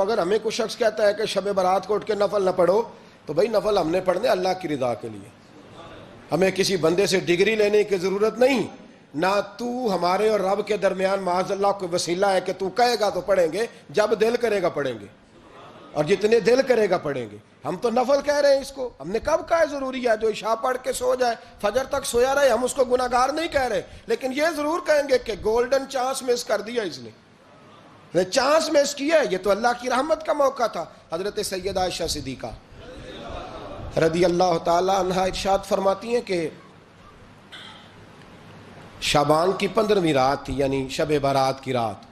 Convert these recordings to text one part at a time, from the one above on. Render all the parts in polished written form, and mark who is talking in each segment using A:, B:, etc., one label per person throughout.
A: اگر ہمیں کوئی شخص کہتا ہے کہ شب برات کو اٹھ کے نفل نہ پڑھو تو بھائی نفل ہم نے پڑھنے اللہ کی رضا کے لیے، ہمیں کسی بندے سے ڈگری لینے کی ضرورت نہیں، نہ تو ہمارے اور رب کے درمیان معاذ اللہ کوئی وسیلہ ہے کہ تو کہے گا تو پڑھیں گے، جب دل کرے گا پڑھیں گے، اور جتنے دل کرے گا پڑھیں گے۔ ہم تو نفل کہہ رہے ہیں اس کو، ہم نے کب کہا ہے ضروری ہے جو عشاء پڑھ کے سو جائے فجر تک سویا رہے، ہم اس کو گناہگار نہیں کہہ رہے، لیکن یہ ضرور کہیں گے کہ گولڈن چانس مس کر دیا اس نے، چانس مس کیا ہے، یہ تو اللہ کی رحمت کا موقع تھا۔ حضرت سیدہ عائشہ صدیقہ رضی اللہ تعالی عنہا ارشاد فرماتی ہیں کہ شعبان کی 15ویں رات تھی، یعنی شب برات کی رات،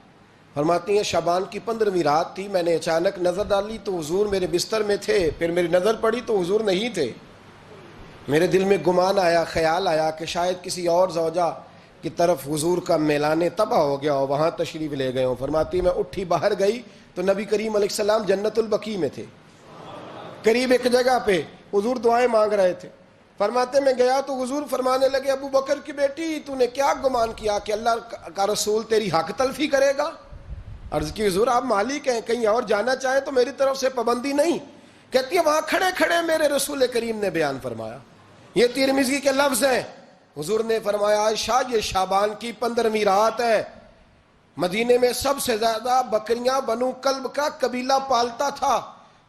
A: فرماتی ہیں شعبان کی 15ویں رات تھی، میں نے اچانک نظر ڈالی تو حضور میرے بستر میں تھے، پھر میری نظر پڑی تو حضور نہیں تھے، میرے دل میں گمان آیا، خیال آیا کہ شاید کسی اور زوجہ کی طرف حضور کا میلان تباہ ہو گیا ہو، وہاں تشریف لے گئے ہوں۔ فرماتی میں اٹھی باہر گئی تو نبی کریم علیہ السلام جنت البقیع میں تھے، قریب ایک جگہ پہ حضور دعائیں مانگ رہے تھے۔ فرماتے میں گیا تو حضور فرمانے لگے ابو بکر کی بیٹی تو نے کیا گمان کیا کہ اللہ کا رسول تیری حق تلفی کرے گا؟ عرض کی حضور آپ مالک ہیں، کہیں اور جانا چاہیں تو میری طرف سے پابندی نہیں۔ کہتی ہے وہاں کھڑے کھڑے میرے رسول کریم نے بیان فرمایا، یہ ترمذی کے لفظ ہیں، حضور نے فرمایا عائشہ یہ شعبان کی 15ویں رات ہے، مدینے میں سب سے زیادہ بکریاں بنو کلب کا قبیلہ پالتا تھا،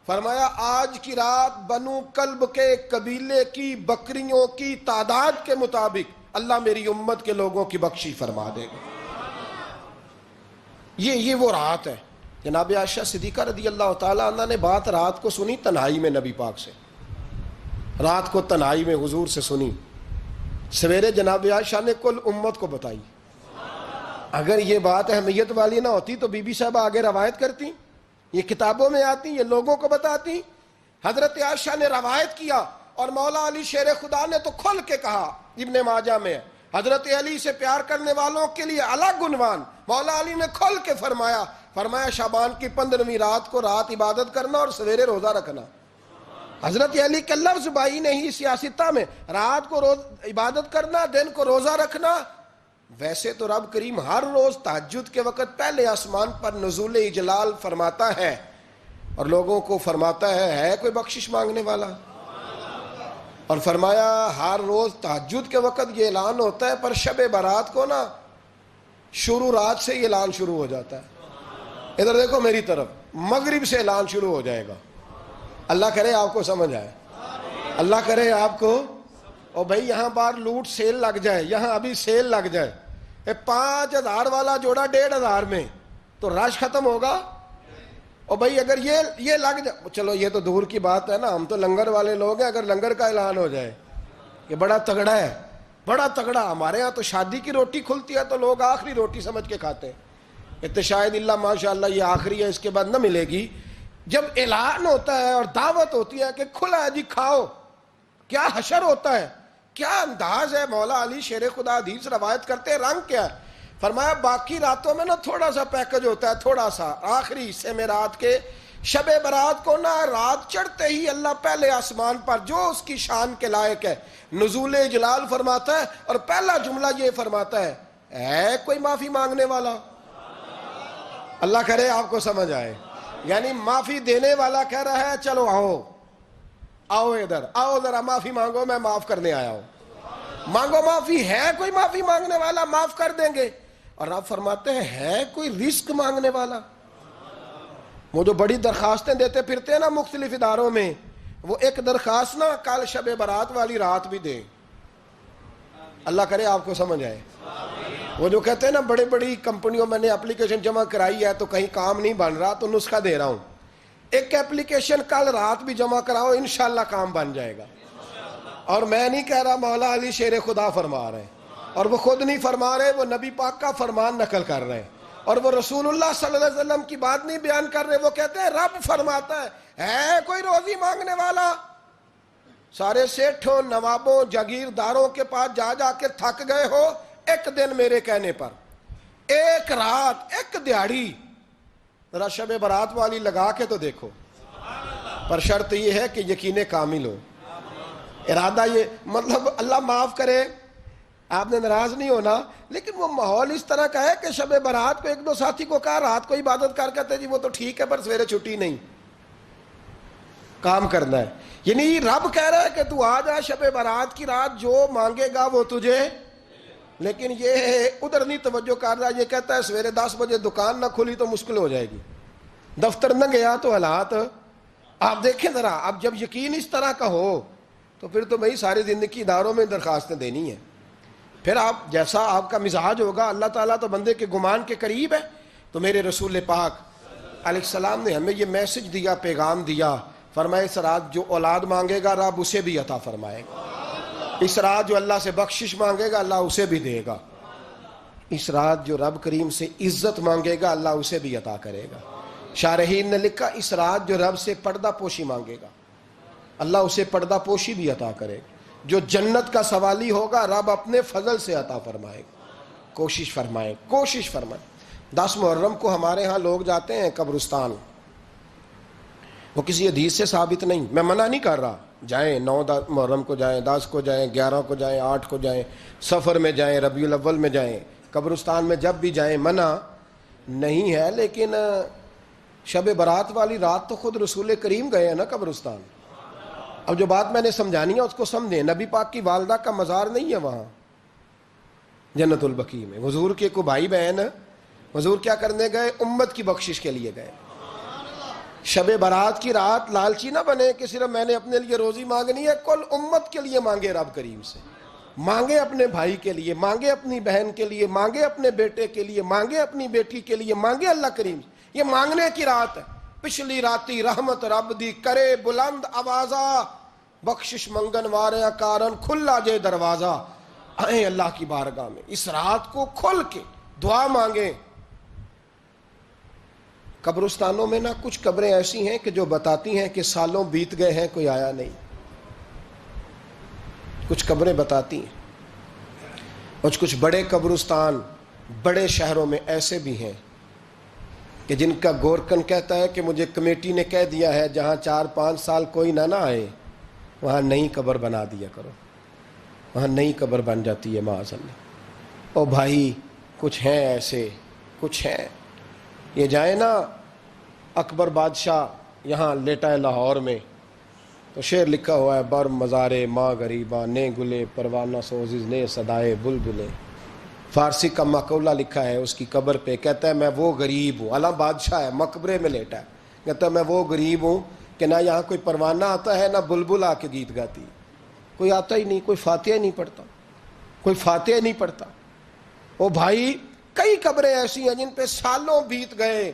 A: فرمایا آج کی رات بنو کلب کے قبیلے کی بکریوں کی تعداد کے مطابق اللہ میری امت کے لوگوں کی بخشی فرما دے گا۔ یہ وہ رات ہے۔ جناب عائشہ صدیقہ رضی اللہ تعالی عنہ نے بات رات کو سنی تنہائی میں نبی پاک سے، رات کو تنہائی میں حضور سے سنی، سویرے جناب عائشہ نے کل امت کو بتائی۔ اگر یہ بات اہمیت والی نہ ہوتی تو بی بی صاحبہ آگے روایت کرتی، یہ کتابوں میں آتی، یہ لوگوں کو بتاتی۔ حضرت عائشہ نے روایت کیا اور مولا علی شیر خدا نے تو کھل کے کہا، ابن ماجہ میں حضرت علی سے پیار کرنے والوں کے لیے الگ عنوان، مولا علی نے کھل کے فرمایا شعبان کی 15ویں رات کو رات عبادت کرنا اور سویرے روزہ رکھنا۔ حضرت علی کے لفظ بائی نہیں سیاستہ میں، رات کو روز عبادت کرنا، دن کو روزہ رکھنا۔ ویسے تو رب کریم ہر روز تہجد کے وقت پہلے آسمان پر نزول اجلال فرماتا ہے اور لوگوں کو فرماتا ہے کوئی بخشش مانگنے والا، اور فرمایا ہر روز تہجد کے وقت یہ اعلان ہوتا ہے، پر شب برات کو نا شروع رات سے یہ اعلان شروع ہو جاتا ہے۔ ادھر دیکھو میری طرف، مغرب سے اعلان شروع ہو جائے گا۔ اللہ کرے آپ کو سمجھ آئے، اللہ کرے آپ کو، اور بھائی یہاں باہر لوٹ سیل لگ جائے، یہاں ابھی سیل لگ جائے، 5000 والا جوڑا 1500 میں تو رش ختم ہوگا۔ اور بھائی اگر یہ لگ جائے، چلو یہ تو دور کی بات ہے نا، ہم تو لنگر والے لوگ ہیں، اگر لنگر کا اعلان ہو جائے یہ بڑا تگڑا ہے، بڑا تگڑا۔ ہمارے ہاں تو شادی کی روٹی کھلتی ہے تو لوگ آخری روٹی سمجھ کے کھاتے ہیں، یہ تو شاید اللہ ماشاءاللہ یہ آخری ہے، اس کے بعد نہ ملے گی۔ جب اعلان ہوتا ہے اور دعوت ہوتی ہے کہ کھلا ہے جی کھاؤ، کیا حشر ہوتا ہے، کیا انداز ہے۔ مولا علی شیر خدا حدیث روایت کرتے ہیں، رنگ کیا ہے؟ فرمایا باقی راتوں میں نا تھوڑا سا پیکج ہوتا ہے، تھوڑا سا، آخری حصے میں رات کے شب برات کو نا رات چڑھتے ہی اللہ پہلے آسمان پر جو اس کی شان کے لائق ہے نزول جلال فرماتا ہے، اور پہلا جملہ یہ فرماتا ہے کوئی معافی مانگنے والا؟ اللہ کرے آپ کو سمجھ آئے، یعنی معافی دینے والا کہہ رہا ہے چلو آؤ ادھر آؤ ذرا معافی مانگو، میں معاف کرنے آیا ہوں، مانگو معافی۔ ہے کوئی معافی مانگنے والا؟ معاف کر دیں گے۔ اور آپ فرماتے ہیں ہے کوئی رزق مانگنے والا؟ وہ جو بڑی درخواستیں دیتے پھرتے ہیں نا مختلف اداروں میں، وہ ایک درخواست نا کل شب برات والی رات بھی دیں۔ اللہ کرے آپ کو سمجھ آئے۔ وہ جو کہتے ہیں نا بڑی بڑی کمپنیوں میں نے اپلیکیشن جمع کرائی ہے تو کہیں کام نہیں بن رہا تو نسخہ دے رہا ہوں، ایک اپلیکیشن کل رات بھی جمع کراؤ انشاءاللہ کام بن جائے گا۔ اور میں نہیں کہہ رہا، مولا علی شیر خدا فرما رہے ہیں، اور وہ خود نہیں فرما رہے، وہ نبی پاک کا فرمان نقل کر رہے ہیں، اور وہ رسول اللہ صلی اللہ علیہ وسلم کی بات نہیں بیان کر رہے، وہ کہتے ہیں رب فرماتا ہے کوئی روزی مانگنے والا؟ سارے سیٹھوں نوابوں جاگیرداروں کے پاس جا کے تھک گئے ہو، ایک دن میرے کہنے پر، ایک رات، ایک دیہڑی ذرا شب برات والی لگا کے تو دیکھو، پر شرط یہ ہے کہ یقین کامل ہو، ارادہ یہ، مطلب اللہ معاف کرے، آپ نے ناراض نہیں ہونا، لیکن وہ ماحول اس طرح کا ہے کہ شب برات کو ایک دو ساتھی کو کہا رات کو عبادت کر کہتے جی وہ تو ٹھیک ہے پر سویرے چھٹی نہیں، کام کرنا ہے. یعنی رب کہہ رہا ہے کہ تو آ جا شب برات کی رات، جو مانگے گا وہ تجھے. لیکن یہ ادھر نہیں توجہ کر رہا، یہ کہتا ہے سویرے 10 بجے دکان نہ کھلی تو مشکل ہو جائے گی، دفتر نہ گیا تو حالات. آپ دیکھیں ذرا، اب جب یقین اس طرح کا ہو تو پھر تو بھائی ساری زندگی اداروں میں درخواستیں دینی ہیں. پھر آپ جیسا آپ کا مزاج ہوگا، اللہ تعالیٰ تو بندے کے گمان کے قریب ہے. تو میرے رسول پاک علیہ السلام نے ہمیں یہ میسج دیا، پیغام دیا، فرمائے اس رات جو اولاد مانگے گا رب اسے بھی عطا فرمائے گا. اس رات جو اللہ سے بخشش مانگے گا اللہ اسے بھی دے گا. اس رات جو رب کریم سے عزت مانگے گا اللہ اسے بھی عطا کرے گا. شارحین نے لکھا اس رات جو رب سے پردہ پوشی مانگے گا اللہ اسے پردہ پوشی بھی عطا کرے گا. جو جنت کا سوالی ہوگا رب اپنے فضل سے عطا فرمائے گا. کوشش فرمائیں، کوشش فرمائیں. 10 محرم کو ہمارے ہاں لوگ جاتے ہیں قبرستان، وہ کسی حدیث سے ثابت نہیں، میں منع نہیں کر رہا، جائیں 9 محرم کو جائیں، 10 کو جائیں، 11 کو جائیں، 8 کو جائیں، سفر میں جائیں، ربیع الاول میں جائیں، قبرستان میں جب بھی جائیں منع نہیں ہے. لیکن شب برات والی رات تو خود رسول کریم گئے ہیں نا قبرستان. اب جو بات میں نے سمجھانی ہے اس کو سمجھیں. نبی پاک کی والدہ کا مزار نہیں ہے وہاں جنت البقیع میں. حضور کے کو بھائی بہن، حضور کیا کرنے گئے؟ امت کی بخشش کے لیے گئے. شب برات کی رات لالچی نہ بنے کہ صرف میں نے اپنے لیے روزی مانگنی ہے، کل امت کے لیے مانگے رب کریم سے. مانگے اپنے بھائی کے لیے، مانگے اپنی بہن کے لیے، مانگے اپنے بیٹے کے لیے، مانگے اپنی بیٹی کے لیے، مانگے اللہ کریم سے. یہ مانگنے کی رات ہے. پچھلی راتی رحمت رب دی کرے بلند آوازہ، بخشش منگن وارے کارن کھلا جے دروازہ. آئیں اللہ کی بارگاہ میں اس رات کو کھل کے دعا مانگیں. قبرستانوں میں نا کچھ قبریں ایسی ہیں کہ جو بتاتی ہیں کہ سالوں بیت گئے ہیں کوئی آیا نہیں. کچھ قبریں بتاتی ہیں. اور کچھ بڑے قبرستان بڑے شہروں میں ایسے بھی ہیں کہ جن کا گورکن کہتا ہے کہ مجھے کمیٹی نے کہہ دیا ہے جہاں 4-5 سال کوئی نہ آئے وہاں نئی قبر بنا دیا کرو. وہاں نئی قبر بن جاتی ہے معاذ اللہ. او بھائی کچھ ہیں ایسے، کچھ ہیں. یہ جائیں نا اکبر بادشاہ یہاں لیٹا ہے لاہور میں تو شعر لکھا ہوا ہے، بر مزارے ماں غریباں نے گلے پروانہ سوزز نے صدائے بلبلے. فارسی کا مقولہ لکھا ہے اس کی قبر پہ، کہتا ہے میں وہ غریب ہوں. اعلیٰ بادشاہ ہے مقبرے میں لیٹا ہے، کہتا ہے میں وہ غریب ہوں کہ نہ یہاں کوئی پروانہ آتا ہے نہ بلبل آ کے گیت گاتی. کوئی آتا ہی نہیں، کوئی فاتحہ نہیں پڑھتا، کوئی فاتحہ نہیں پڑھتا. او بھائی کئی قبریں ایسی ہیں جن پہ سالوں بیت گئے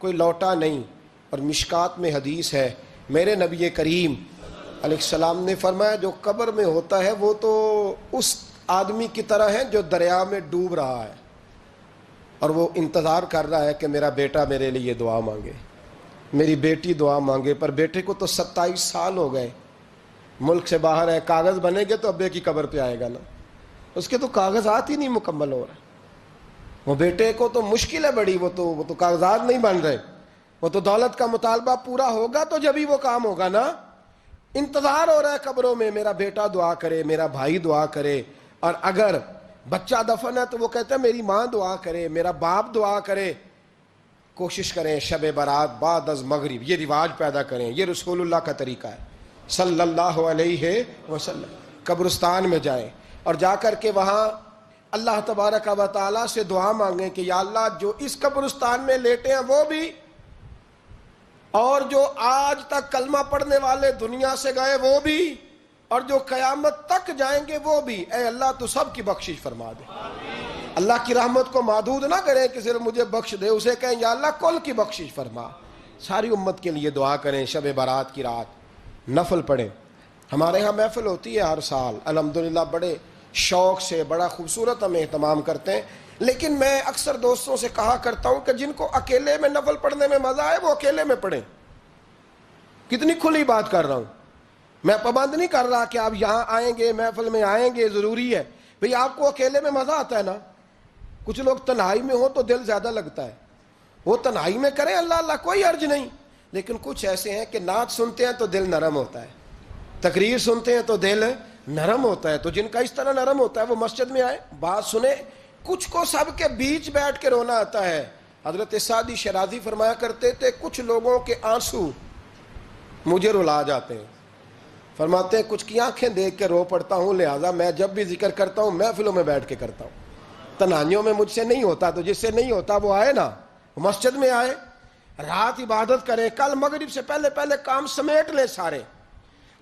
A: کوئی لوٹا نہیں. اور مشکات میں حدیث ہے میرے نبی کریم علیہ السلام نے فرمایا جو قبر میں ہوتا ہے وہ تو اس آدمی کی طرح ہے جو دریا میں ڈوب رہا ہے اور وہ انتظار کر رہا ہے کہ میرا بیٹا میرے لیے دعا مانگے، میری بیٹی دعا مانگے. پر بیٹے کو تو 27 سال ہو گئے، ملک سے باہر ہے، کاغذ بنے گے تو ابے کی قبر پہ آئے گا نا. اس کے تو کاغذات ہی نہیں مکمل ہو رہے. وہ بیٹے کو تو مشکل ہے بڑی، وہ تو کاغذات نہیں بن رہے. وہ تو دولت کا مطالبہ پورا ہوگا تو جب ہی وہ کام ہوگا نا. انتظار ہو رہا ہے قبروں میں میرا بیٹا دعا کرے، میرا بھائی دعا کرے. اور اگر بچہ دفن ہے تو وہ کہتا ہے میری ماں دعا کرے، میرا باپ دعا کرے. کوشش کریں شب برات بعد از مغرب یہ رواج پیدا کریں. یہ رسول اللہ کا طریقہ ہے صلی اللہ علیہ وسلم. قبرستان میں جائیں اور جا کر کے وہاں اللہ تبارک و تعالیٰ سے دعا مانگیں کہ یا اللہ جو اس قبرستان میں لیٹے ہیں وہ بھی، اور جو آج تک کلمہ پڑھنے والے دنیا سے گئے وہ بھی، اور جو قیامت تک جائیں گے وہ بھی. اے اللہ تو سب کی بخشش فرما دے. اللہ کی رحمت کو محدود نہ کریں کہ صرف مجھے بخش دے، اسے کہیں یا اللہ کل کی بخشش فرما. ساری امت کے لیے دعا کریں. شب برات کی رات نفل پڑھیں. ہمارے ہاں محفل ہوتی ہے ہر سال الحمدللہ، بڑے شوق سے بڑا خوبصورت ہم اہتمام کرتے ہیں. لیکن میں اکثر دوستوں سے کہا کرتا ہوں کہ جن کو اکیلے میں نفل پڑھنے میں مزہ آئے وہ اکیلے میں پڑھیں. کتنی کھلی بات کر رہا ہوں. میں پابند نہیں کر رہا کہ آپ یہاں آئیں گے محفل میں آئیں گے ضروری ہے. بھئی آپ کو اکیلے میں مزہ آتا ہے نا. کچھ لوگ تنہائی میں ہو تو دل زیادہ لگتا ہے، وہ تنہائی میں کریں اللہ اللہ کوئی عرض نہیں. لیکن کچھ ایسے ہیں کہ نعت سنتے ہیں تو دل نرم ہوتا ہے، تقریر سنتے ہیں تو دل نرم ہوتا ہے. تو جن کا اس طرح نرم ہوتا ہے وہ مسجد میں آئے, بات سنیں. کچھ کو سب کے بیچ بیٹھ کے رونا آتا ہے. حضرت سعدی شیرازی فرمایا کرتے تھے کچھ لوگوں کے آنسو مجھے رلا جاتے ہیں. فرماتے ہیں کچھ کی آنکھیں دیکھ کے رو پڑتا ہوں, لہٰذا میں جب بھی ذکر کرتا ہوں محفلوں میں بیٹھ کے کرتا ہوں. تنہائیوں میں مجھ سے نہیں ہوتا, تو جس سے نہیں ہوتا وہ آئے نا, مسجد میں آئے, رات عبادت کریں. کل مغرب سے پہلے پہلے کام سمیٹ لیں سارے,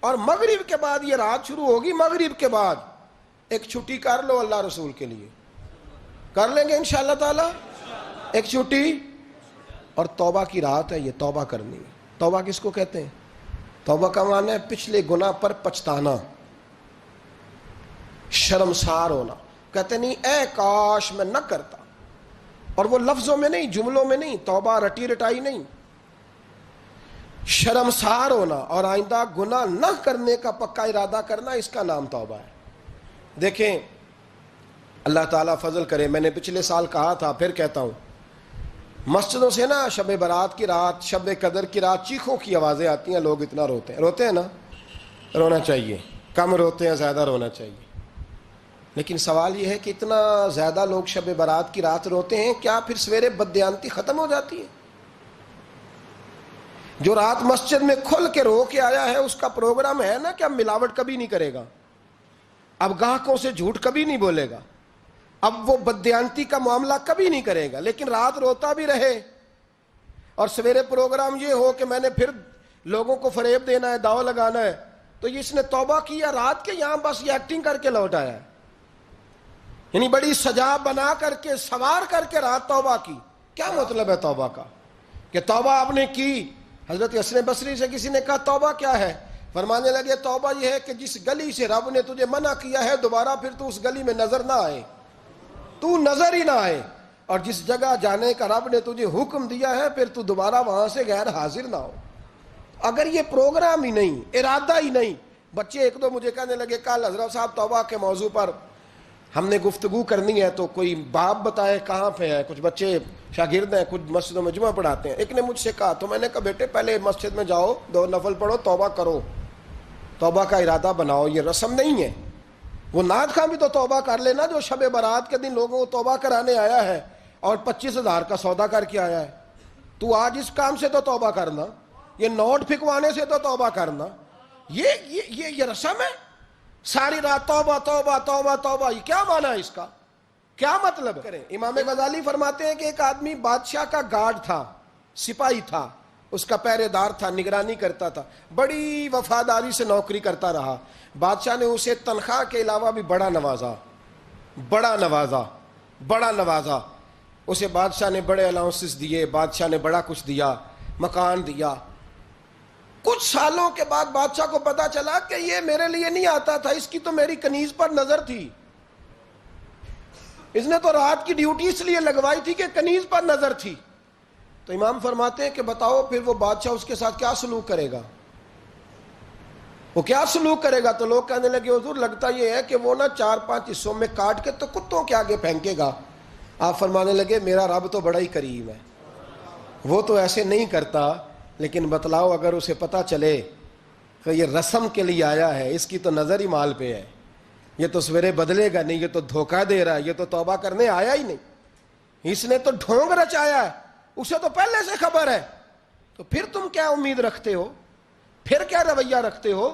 A: اور مغرب کے بعد یہ رات شروع ہوگی, مغرب کے بعد ایک چھٹی کر لو اللہ رسول کے لیے. کر لیں گے انشاءاللہ تعالی ایک چھٹی. اور توبہ کی رات ہے, یہ توبہ کرنی ہے. توبہ کس کو کہتے ہیں؟ توبہ کا معنی ہے پچھلے گناہ پر پچھتانا, شرمسار ہونا. کہتے نہیں اے کاش میں نہ کرتا, اور وہ لفظوں میں نہیں, جملوں میں نہیں, توبہ رٹی رٹائی نہیں. شرمسار ہونا اور آئندہ گناہ نہ کرنے کا پکا ارادہ کرنا, اس کا نام توبہ ہے. دیکھیں اللہ تعالیٰ فضل کرے, میں نے پچھلے سال کہا تھا پھر کہتا ہوں, مسجدوں سے نا شب برات کی رات, شب قدر کی رات چیخوں کی آوازیں آتی ہیں, لوگ اتنا روتے ہیں نا. رونا چاہیے, کم روتے ہیں, زیادہ رونا چاہیے. لیکن سوال یہ ہے کہ اتنا زیادہ لوگ شب برات کی رات روتے ہیں, کیا پھر سویرے بددیانتی ختم ہو جاتی ہے؟ جو رات مسجد میں کھل کے رو کے آیا ہے اس کا پروگرام ہے نا کہ اب ملاوٹ کبھی نہیں کرے گا, اب گاہکوں سے جھوٹ کبھی نہیں بولے گا, اب وہ بددیانتی کا معاملہ کبھی نہیں کرے گا. لیکن رات روتا بھی رہے اور سویرے پروگرام یہ ہو کہ میں نے پھر لوگوں کو فریب دینا ہے, داؤ لگانا ہے, تو اس نے توبہ کیا رات کے, یہاں بس یہ ایکٹنگ کر کے لوٹ آیا ہے. یعنی بڑی سجا بنا کر کے سوار کر کے رات توبہ کی. کیا مطلب ہے توبہ کا؟ کہ توبہ آپ نے کی. حضرت حسن بصری سے کسی نے کہا توبہ کیا ہے؟ فرمانے لگے توبہ یہ ہے کہ جس گلی سے رب نے تجھے منع کیا ہے دوبارہ پھر تو اس گلی میں نظر نہ آئے, تو نظر ہی نہ آئے. اور جس جگہ جانے کا رب نے تجھے حکم دیا ہے پھر تو دوبارہ وہاں سے غیر حاضر نہ ہو. اگر یہ پروگرام ہی نہیں, ارادہ ہی نہیں. بچے ایک دو مجھے کہنے لگے کل حضرت صاحب توبہ کے موضوع پر ہم نے گفتگو کرنی ہے, تو کوئی باپ بتائے کہاں پہ ہے. کچھ بچے شاگرد ہیں, کچھ مسجدوں میں جمعہ پڑھاتے ہیں. ایک نے مجھ سے کہا, تو میں نے کہا بیٹے پہلے مسجد میں جاؤ, 2 نفل پڑھو, توبہ کرو, توبہ کا ارادہ بناؤ. یہ رسم نہیں ہے. وہ نعت خواں بھی تو توبہ کر لینا جو شب برات کے دن لوگوں کو توبہ کرانے آیا ہے اور 25,000 کا سودا کر کے آیا ہے. تو آج اس کام سے تو توبہ کرنا, یہ نوٹ پھکوانے سے تو توبہ کرنا. یہ رسم ہے. ساری رات توبہ توبہ توبہ توبہ, یہ کیا معنی ہے اس کا؟ کیا مطلب کریں؟ امام غزالی فرماتے ہیں کہ ایک آدمی بادشاہ کا گارڈ تھا, سپاہی تھا, اس کا پہرے دار تھا, نگرانی کرتا تھا, بڑی وفاداری سے نوکری کرتا رہا. بادشاہ نے اسے تنخواہ کے علاوہ بھی بڑا نوازا. اسے بادشاہ نے بڑے الاؤنسز دیے, بادشاہ نے بڑا کچھ دیا, مکان دیا. کچھ سالوں کے بعد بادشاہ کو پتا چلا کہ یہ میرے لیے نہیں آتا تھا, اس کی تو میری کنیز پر نظر تھی. اس نے تو رات کی ڈیوٹی اس لیے لگوائی تھی کہ کنیز پر نظر تھی. تو امام فرماتے ہیں کہ بتاؤ پھر وہ بادشاہ اس کے ساتھ کیا سلوک کرے گا؟ وہ کیا سلوک کرے گا؟ تو لوگ کہنے لگے حضور لگتا یہ ہے کہ وہ نا 4-5 حصوں میں کاٹ کے تو کتوں کے آگے پھینکے گا. آپ فرمانے لگے میرا رب تو بڑا ہی کریم ہے, وہ تو ایسے نہیں کرتا. لیکن بتلاؤ اگر اسے پتا چلے کہ یہ رسم کے لیے آیا ہے, اس کی تو نظر ہی مال پہ ہے, یہ تو سویرے بدلے گا نہیں, یہ تو دھوکہ دے رہا ہے, یہ تو توبہ کرنے آیا ہی نہیں, اس نے تو ڈھونگ رچایا ہے, اسے تو پہلے سے خبر ہے. تو پھر تم کیا امید رکھتے ہو؟ پھر کیا رویہ رکھتے ہو؟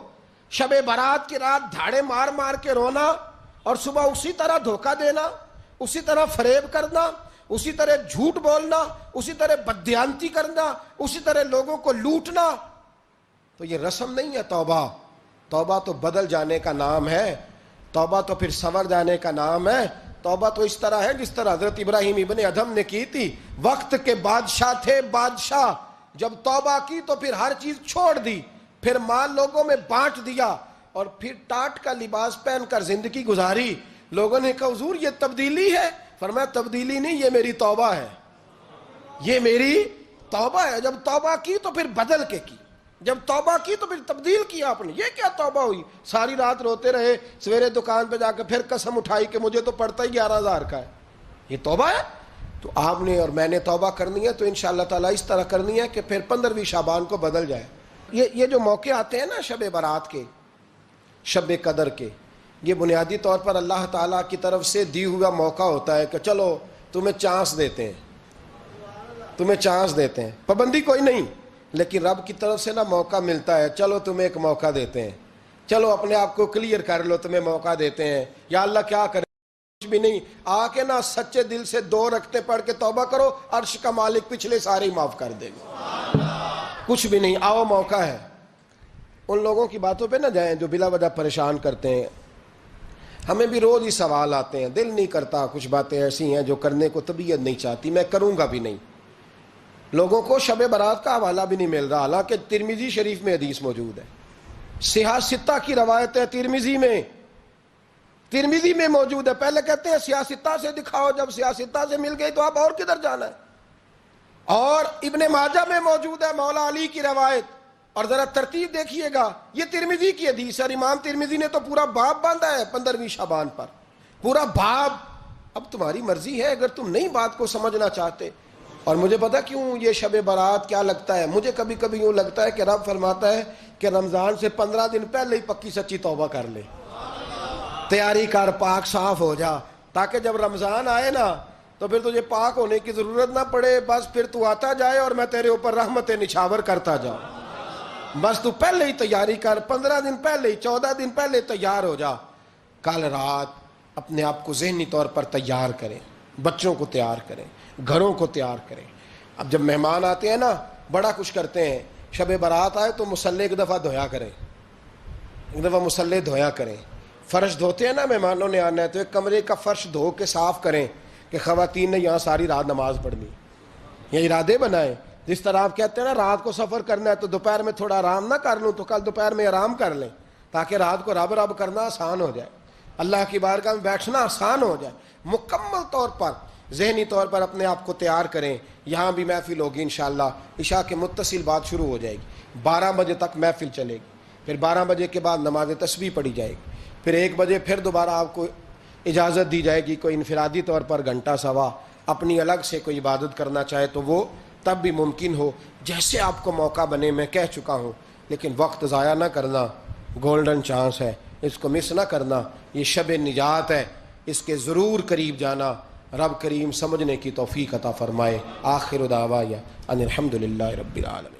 A: شب برات کی رات دھاڑے مار مار کے رونا اور صبح اسی طرح دھوکہ دینا, اسی طرح فریب کرنا, اسی طرح جھوٹ بولنا, اسی طرح بددیانتی کرنا, اسی طرح لوگوں کو لوٹنا. تو یہ رسم نہیں ہے توبہ. توبہ تو بدل جانے کا نام ہے, توبہ تو پھر سنور جانے کا نام ہے. توبہ تو اس طرح ہے جس طرح حضرت ابراہیم ابن ادھم نے کی تھی. وقت کے بادشاہ تھے بادشاہ, جب توبہ کی تو پھر ہر چیز چھوڑ دی, پھر مال لوگوں میں بانٹ دیا اور پھر ٹاٹ کا لباس پہن کر زندگی گزاری. لوگوں نے کہا حضور یہ تبدیلی ہے. فرمایا تبدیلی نہیں, یہ میری توبہ ہے, یہ میری توبہ ہے. جب توبہ کی تو پھر بدل کے کی, جب توبہ کی تو پھر تبدیل کیا آپ نے. یہ کیا توبہ ہوئی؟ ساری رات روتے رہے, سویرے دکان پہ جا کے پھر قسم اٹھائی کہ مجھے تو پڑتا ہی 11,000 کا ہے. یہ توبہ ہے؟ تو آپ نے اور میں نے توبہ کرنی ہے تو انشاءاللہ تعالیٰ اس طرح کرنی ہے کہ پھر 15ویں شعبان کو بدل جائے. یہ جو موقع آتے ہیں نا شب برات کے, شب قدر کے، یہ بنیادی طور پر اللہ تعالیٰ کی طرف سے دی ہوا موقع ہوتا ہے کہ چلو تمہیں چانس دیتے ہیں، تمہیں چانس دیتے ہیں، پابندی کوئی نہیں، لیکن رب کی طرف سے نا موقع ملتا ہے، چلو تمہیں ایک موقع دیتے ہیں، چلو اپنے آپ کو کلیئر کر لو، تمہیں موقع دیتے ہیں۔ یا اللہ کیا کرے، کچھ بھی نہیں، آ کے نا سچے دل سے 2 رکعتیں پڑھ کے توبہ کرو، عرش کا مالک پچھلے سارے ہی معاف کر دے گا، کچھ بھی نہیں، آؤ موقع ہے۔ ان لوگوں کی باتوں پہ نہ جائیں جو بلا وجہ پریشان کرتے ہیں، ہمیں بھی روز ہی سوال آتے ہیں، دل نہیں کرتا، کچھ باتیں ایسی ہیں جو کرنے کو طبیعت نہیں چاہتی، میں کروں گا بھی نہیں۔ لوگوں کو شب برات کا حوالہ بھی نہیں مل رہا، حالانکہ ترمذی شریف میں حدیث موجود ہے، صحاح ستہ کی روایت ہے، ترمذی میں موجود ہے۔ پہلے کہتے ہیں صحاح ستہ سے دکھاؤ، جب صحاح ستہ سے مل گئی تو آپ اور کدھر جانا ہے؟ اور ابن ماجہ میں موجود ہے مولا علی کی روایت، اور ذرا ترتیب دیکھیے گا، یہ ترمذی کی حدیث ہے، اور امام ترمذی نے تو پورا باب باندھا ہے 15ویں شعبان پر، پورا باب۔ اب تمہاری مرضی ہے، اگر تم نئی بات کو سمجھنا چاہتے۔ اور مجھے پتا کیوں یہ شب برات کیا لگتا ہے، مجھے کبھی کبھی یوں لگتا ہے کہ رب فرماتا ہے کہ رمضان سے 15 دن پہلے ہی پکی سچی توبہ کر لے، تیاری کر، پاک صاف ہو جا، تاکہ جب رمضان آئے نا تو پھر تجھے پاک ہونے کی ضرورت نہ پڑے، بس پھر تو آتا جائے اور میں تیرے اوپر رحمت نچھاور کرتا جاؤں۔ بس تو پہلے ہی تیاری کر، 15 دن پہلے ہی، 14 دن پہلے تیار ہو جا۔ کل رات اپنے آپ کو ذہنی طور پر تیار کریں، بچوں کو تیار کریں، گھروں کو تیار کریں۔ اب جب مہمان آتے ہیں نا بڑا کچھ کرتے ہیں، شب برات آئے تو مصلے ایک دفعہ دھویا کریں، ایک دفعہ مصلے دھویا کریں۔ فرش دھوتے ہیں نا، مہمانوں نے آنا ہے تو ایک کمرے کا فرش دھو کے صاف کریں کہ خواتین نے یہاں ساری رات نماز پڑھنی، یہ ارادے بنائیں۔ جس طرح آپ کہتے ہیں نا رات کو سفر کرنا ہے تو دوپہر میں تھوڑا آرام نہ کر لوں تو کل دوپہر میں آرام کر لیں، تاکہ رات کو رب رب کرنا آسان ہو جائے، اللہ کی بارگاہ میں بیٹھنا آسان ہو جائے۔ مکمل طور پر ذہنی طور پر اپنے آپ کو تیار کریں۔ یہاں بھی محفل ہوگی انشاءاللہ، عشاء کے متصل بعد شروع ہو جائے گی، 12 بجے تک محفل چلے گی، پھر 12 بجے کے بعد نماز تسبیح پڑھی جائے گی، پھر 1 بجے پھر دوبارہ آپ کو اجازت دی جائے گی، کوئی انفرادی طور پر گھنٹہ سوا اپنی الگ سے کوئی عبادت کرنا چاہے تو وہ تب بھی ممکن ہو، جیسے آپ کو موقع بنے۔ میں کہہ چکا ہوں، لیکن وقت ضائع نہ کرنا، گولڈن چانس ہے، اس کو مس نہ کرنا، یہ شب نجات ہے، اس کے ضرور قریب جانا۔ رب کریم سمجھنے کی توفیق عطا فرمائے۔ آخر دعوایا ان الحمدللہ رب العالمین۔